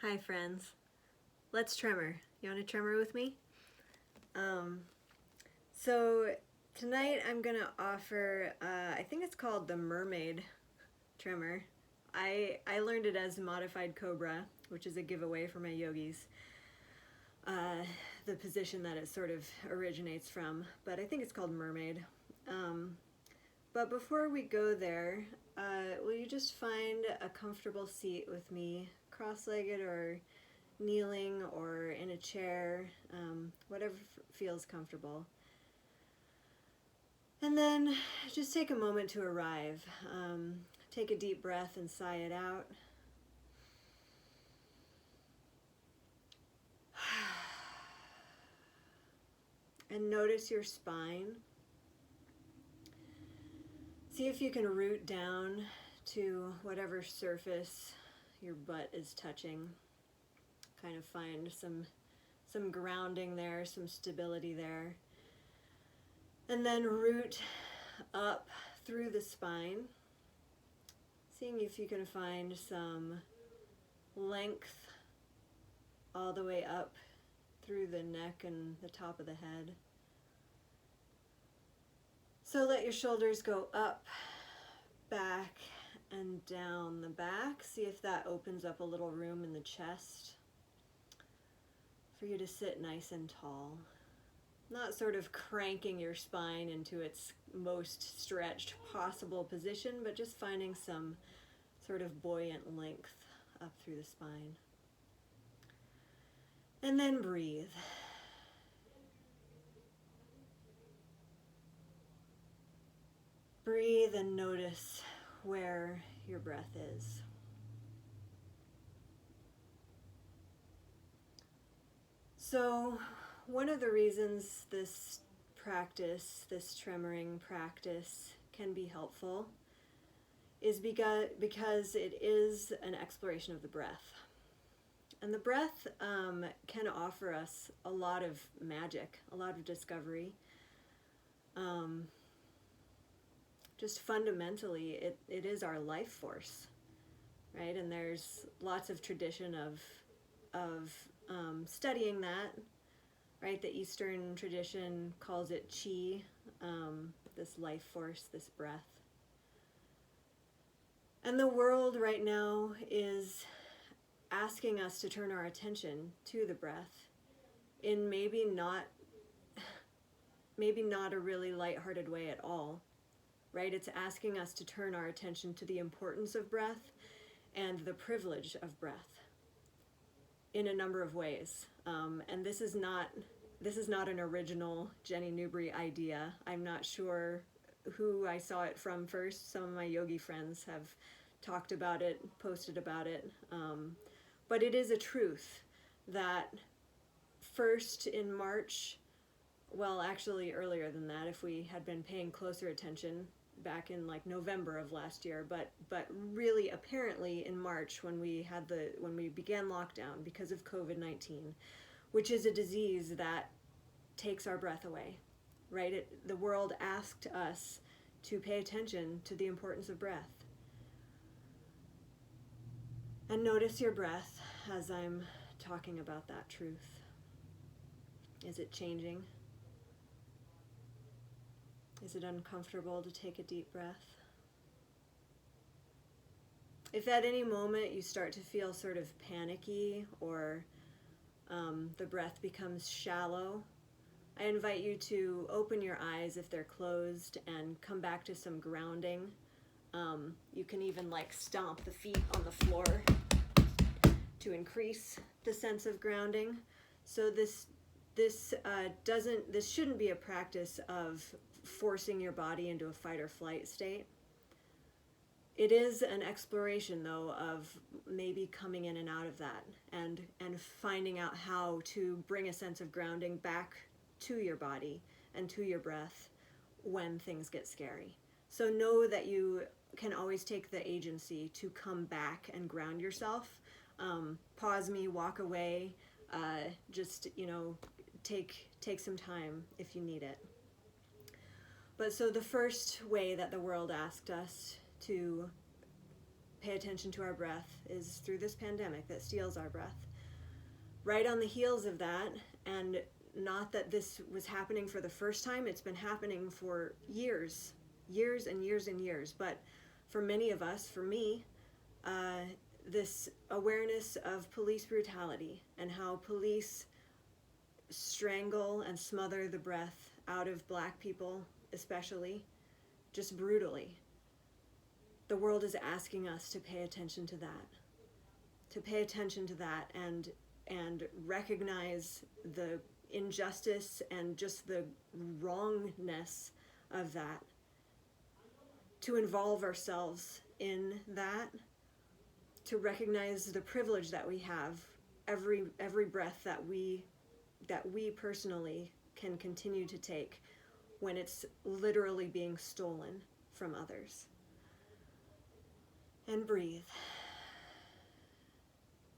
Hi friends, let's tremor. You want to tremor with me? So tonight I'm gonna offer, I think it's called the Mermaid tremor. I learned it as modified cobra, which is a giveaway for my yogis, the position that it sort of originates from, but I think it's called Mermaid. But before we go there, will you just find a comfortable seat with me, cross-legged or kneeling or in a chair, whatever feels comfortable. And then just take a moment to arrive. Take a deep breath and sigh it out. And notice your spine. See if you can root down to whatever surface your butt is touching. Kind of find some grounding there, some stability there. And then root up through the spine, seeing if you can find some length all the way up through the neck and the top of the head. So let your shoulders go up, back, and down the back. See if that opens up a little room in the chest for you to sit nice and tall. Not sort of cranking your spine into its most stretched possible position, but just finding some sort of buoyant length up through the spine. And then breathe. Breathe and notice where your breath is. So, one of the reasons this practice, this tremoring practice, can be helpful is because it is an exploration of the breath. And the breath can offer us a lot of magic, a lot of discovery. Just fundamentally, it is our life force, right? And there's lots of tradition of studying that. Right, the Eastern tradition calls it chi, this life force, this breath. And the world right now is asking us to turn our attention to the breath in maybe not a really lighthearted way at all, right? It's asking us to turn our attention to the importance of breath and the privilege of breath in a number of ways. And this is not an original Jenny Newbury idea. I'm not sure who I saw it from first. Some of my yogi friends have talked about it, posted about it. But it is a truth that first in March, well, actually earlier than that, if we had been paying closer attention back in like November of last year, but really apparently in March when we began lockdown because of COVID-19, which is a disease that takes our breath away, right? The world asked us to pay attention to the importance of breath. And notice your breath as I'm talking about that truth. Is it changing? Is it uncomfortable to take a deep breath? If at any moment you start to feel sort of panicky or the breath becomes shallow, I invite you to open your eyes if they're closed and come back to some grounding. You can even like stomp the feet on the floor to increase the sense of grounding. So this shouldn't be a practice of forcing your body into a fight or flight state. It is an exploration, though, of maybe coming in and out of that and finding out how to bring a sense of grounding back to your body and to your breath when things get scary. So know that you can always take the agency to come back and ground yourself. Pause me, walk away, just, take some time if you need it. But so the first way that the world asked us to pay attention to our breath is through this pandemic that steals our breath. Right on the heels of that, and not that this was happening for the first time, it's been happening for years and years, but for many of us, for me, this awareness of police brutality and how police strangle and smother the breath out of Black people, especially, just brutally. The world is asking us to pay attention to that, and recognize the injustice and just the wrongness of that, to involve ourselves in that, to recognize the privilege that we have every breath that we personally can continue to take when it's literally being stolen from others. And breathe.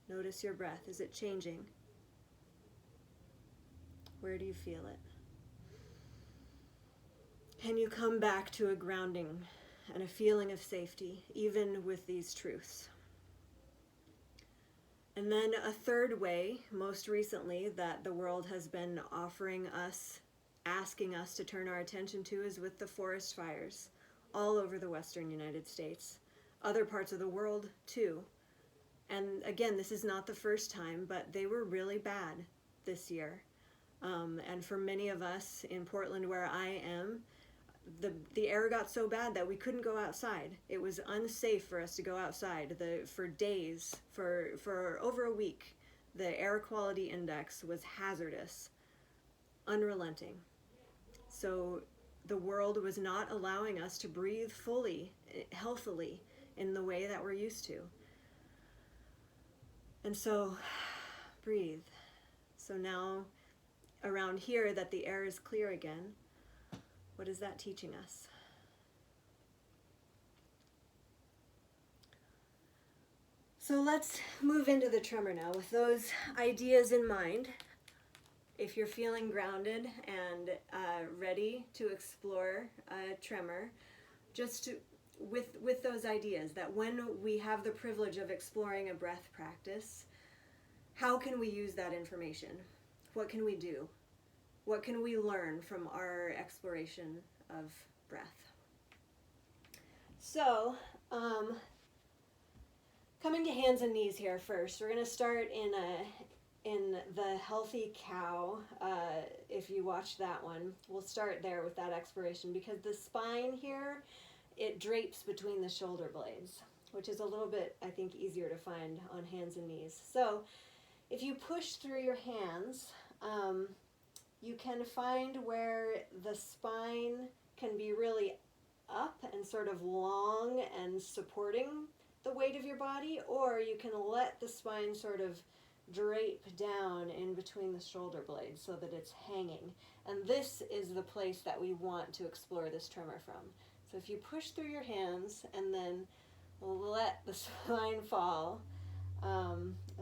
Notice your breath. Is it changing? Where do you feel it? Can you come back to a grounding and a feeling of safety, even with these truths? And then a third way, most recently, that the world has been offering us, asking us to turn our attention to, is with the forest fires all over the western United States, other parts of the world too. And again, this is not the first time, but they were really bad this year. And for many of us in Portland, where I am, the air got so bad that we couldn't go outside. It was unsafe for us to go outside. For days, for over a week, the air quality index was hazardous, unrelenting. So the world was not allowing us to breathe fully, healthily, in the way that we're used to. And so, breathe. So now, around here, that the air is clear again, what is that teaching us? So let's move into the tremor now with those ideas in mind. If you're feeling grounded and ready to explore tremor, just with those ideas, that when we have the privilege of exploring a breath practice, how can we use that information? What can we do? What can we learn from our exploration of breath? So, coming to hands and knees here first. We're going to start in the healthy cow. If you watch that one, we'll start there with that exploration, because the spine here, it drapes between the shoulder blades, which is a little bit, I think, easier to find on hands and knees. So if you push through your hands, you can find where the spine can be really up and sort of long and supporting the weight of your body, or you can let the spine sort of drape down in between the shoulder blades so that it's hanging. And this is the place that we want to explore this tremor from. So if you push through your hands and then let the spine fall,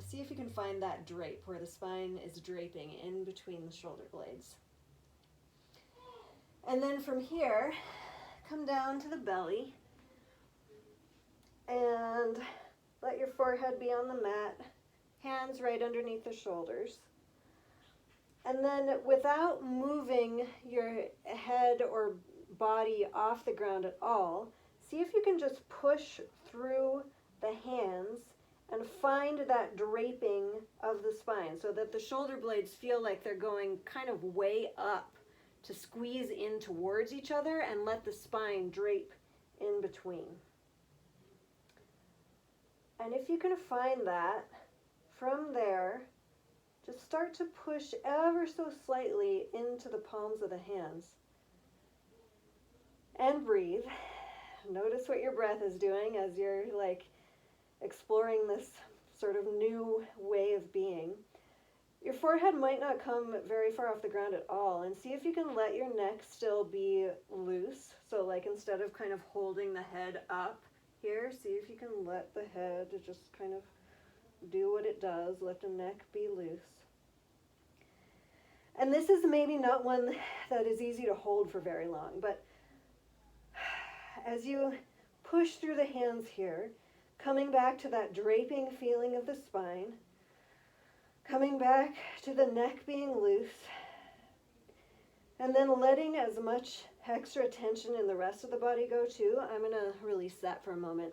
see if you can find that drape where the spine is draping in between the shoulder blades. And then from here, come down to the belly and let your forehead be on the mat, hands right underneath the shoulders. And then without moving your head or body off the ground at all, see if you can just push through the hands and find that draping of the spine so that the shoulder blades feel like they're going kind of way up to squeeze in towards each other, and let the spine drape in between. And if you can find that, from there, just start to push ever so slightly into the palms of the hands. And breathe. Notice what your breath is doing as you're exploring this sort of new way of being. Your forehead might not come very far off the ground at all, and see if you can let your neck still be loose. So instead of kind of holding the head up here, see if you can let the head just kind of do what it does, let the neck be loose. And this is maybe not one that is easy to hold for very long, but as you push through the hands here, Coming back to that draping feeling of the spine. Coming back to the neck being loose. And then letting as much extra tension in the rest of the body go too. I'm going to release that for a moment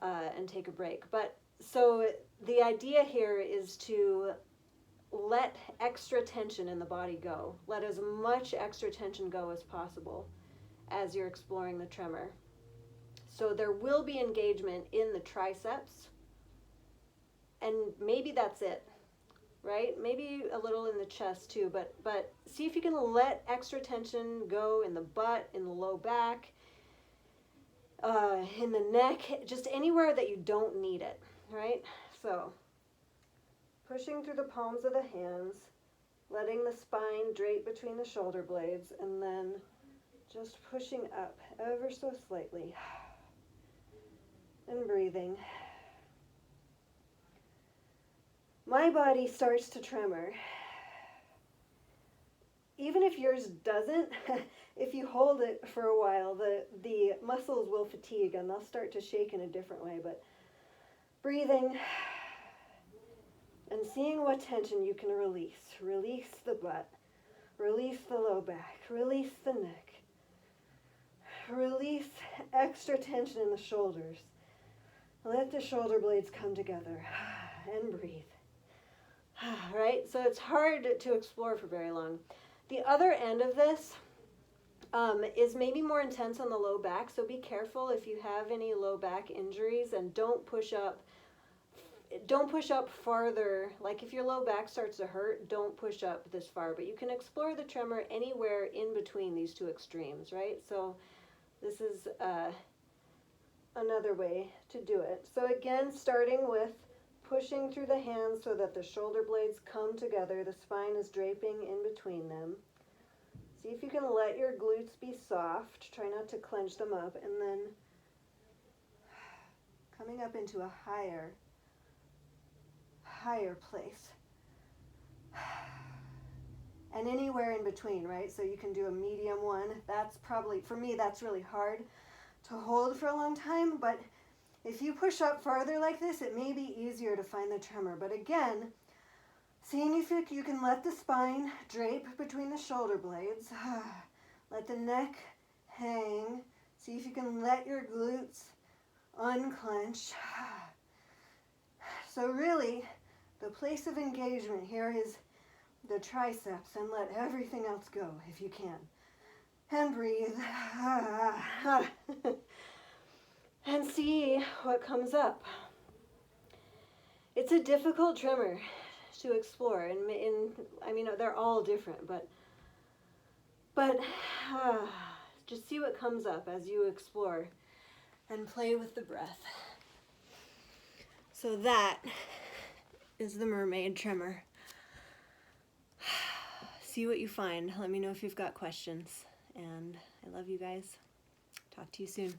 and take a break. But so the idea here is to let extra tension in the body go. Let as much extra tension go as possible as you're exploring the tremor. So there will be engagement in the triceps, and maybe that's it, right? Maybe a little in the chest too, but see if you can let extra tension go in the butt, in the low back, in the neck, just anywhere that you don't need it, right? So pushing through the palms of the hands, letting the spine drape between the shoulder blades, and then just pushing up ever so slightly and breathing. My body starts to tremor. Even if yours doesn't, if you hold it for a while, the muscles will fatigue and they'll start to shake in a different way. But breathing and seeing what tension you can release. Release the butt. Release the low back. Release the neck. Release extra tension in the shoulders. Let the shoulder blades come together and breathe. Right? So it's hard to explore for very long. The other end of this is maybe more intense on the low back, so be careful if you have any low back injuries, and don't push up farther. Like if your low back starts to hurt, don't push up this far, but you can explore the tremor anywhere in between these two extremes, right? So this is another way to do it. So again, starting with pushing through the hands so that the shoulder blades come together, the spine is draping in between them. See if you can let your glutes be soft, try not to clench them up, and then coming up into a higher place. And anywhere in between, right? So you can do a medium one. That's probably, for me, that's really hard to hold for a long time, but if you push up farther like this, it may be easier to find the tremor. But again, seeing if you can let the spine drape between the shoulder blades. Let the neck hang. See if you can let your glutes unclench. So really, the place of engagement here is the triceps, and let everything else go if you can. And breathe. And see what comes up. It's a difficult tremor to explore, and I mean, they're all different, but just see what comes up as you explore and play with the breath. So that is the mermaid tremor. See what you find. Let me know if you've got questions, and I love you guys. Talk to you soon.